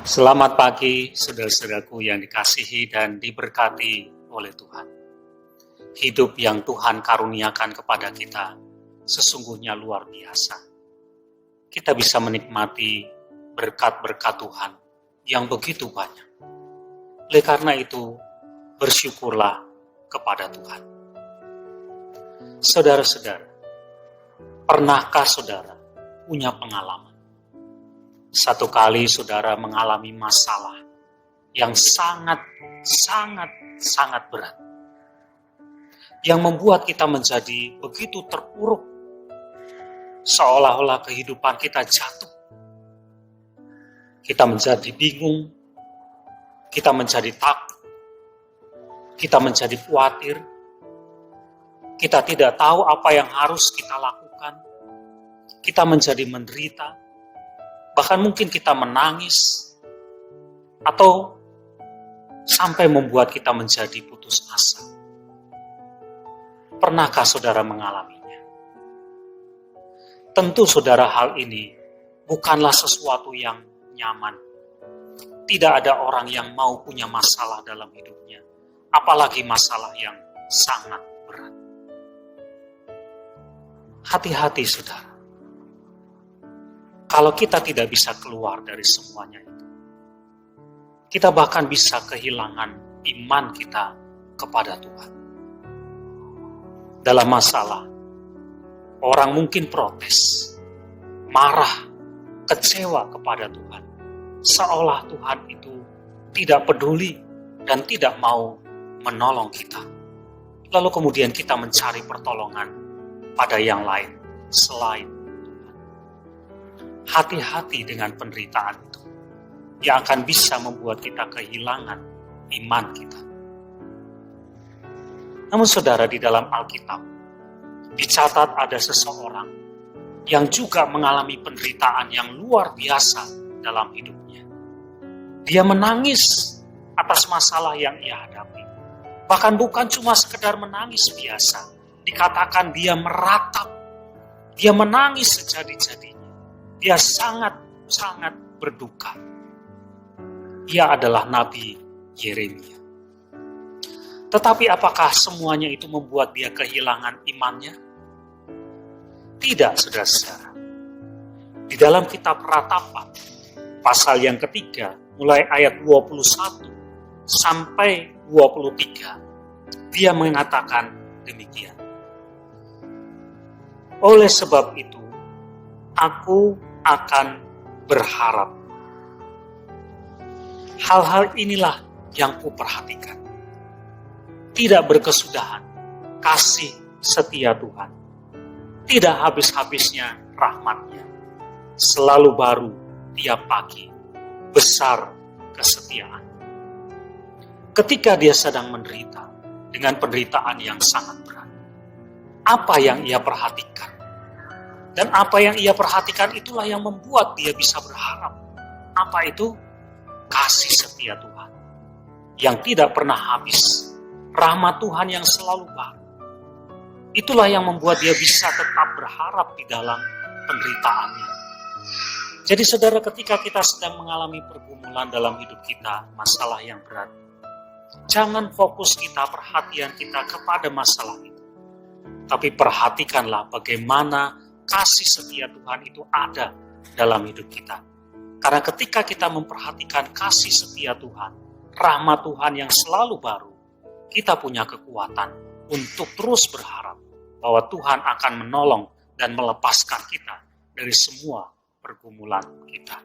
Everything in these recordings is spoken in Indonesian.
Selamat pagi, saudara-saudaraku yang dikasihi dan diberkati oleh Tuhan. Hidup yang Tuhan karuniakan kepada kita sesungguhnya luar biasa. Kita bisa menikmati berkat-berkat Tuhan yang begitu banyak. Oleh karena itu, bersyukurlah kepada Tuhan. Saudara-saudara, pernahkah saudara punya pengalaman? Satu kali saudara mengalami masalah yang sangat berat. Yang membuat kita menjadi begitu terpuruk. Seolah-olah kehidupan kita jatuh. Kita menjadi bingung. Kita menjadi takut. Kita menjadi khawatir. Kita tidak tahu apa yang harus kita lakukan. Kita menjadi menderita. Bahkan mungkin kita menangis, atau sampai membuat kita menjadi putus asa. Pernahkah saudara mengalaminya? Tentu saudara, hal ini bukanlah sesuatu yang nyaman. Tidak ada orang yang mau punya masalah dalam hidupnya, apalagi masalah yang sangat berat. Hati-hati saudara. Kalau kita tidak bisa keluar dari semuanya itu, kita bahkan bisa kehilangan iman kita kepada Tuhan. Dalam masalah, orang mungkin protes, marah, kecewa kepada Tuhan. Seolah Tuhan itu tidak peduli dan tidak mau menolong kita. Lalu kemudian kita mencari pertolongan pada yang lain selain. Hati-hati dengan penderitaan itu yang akan bisa membuat kita kehilangan iman kita. Namun saudara, di dalam Alkitab dicatat ada seseorang yang juga mengalami penderitaan yang luar biasa dalam hidupnya. Dia menangis atas masalah yang ia hadapi. Bahkan bukan cuma sekedar menangis biasa. Dikatakan dia meratap. Dia menangis sejadi-jadinya. Dia sangat berduka. Ia adalah Nabi Yeremia. Tetapi apakah semuanya itu membuat dia kehilangan imannya? Tidak, saudara-saudara. Di dalam kitab Ratapan, pasal yang ketiga, mulai ayat 21 sampai 23, dia mengatakan demikian. Oleh sebab itu, aku akan berharap. Hal-hal inilah yang kuperhatikan. Tidak berkesudahan kasih setia Tuhan. Tidak habis-habisnya rahmat-Nya. Selalu baru tiap pagi. Besar kesetiaan. Ketika dia sedang menderita dengan penderitaan yang sangat berat, apa yang ia perhatikan? Dan apa yang ia perhatikan itulah yang membuat dia bisa berharap. Apa itu? Kasih setia Tuhan. Yang tidak pernah habis. Rahmat Tuhan yang selalu baru. Itulah yang membuat dia bisa tetap berharap di dalam penderitaannya. Jadi saudara, ketika kita sedang mengalami pergumulan dalam hidup kita, masalah yang berat, jangan fokus kita, perhatian kita kepada masalah itu. Tapi perhatikanlah bagaimana kasih setia Tuhan itu ada dalam hidup kita. Karena ketika kita memperhatikan kasih setia Tuhan, rahmat Tuhan yang selalu baru, kita punya kekuatan untuk terus berharap bahwa Tuhan akan menolong dan melepaskan kita dari semua pergumulan kita.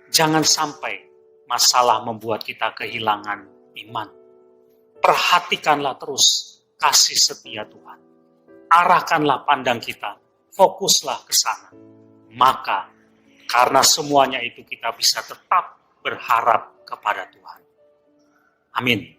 Jangan sampai masalah membuat kita kehilangan iman. Perhatikanlah terus kasih setia Tuhan. Arahkanlah pandang kita. Fokuslah ke sana. Maka karena semuanya itu kita bisa tetap berharap kepada Tuhan. Amin.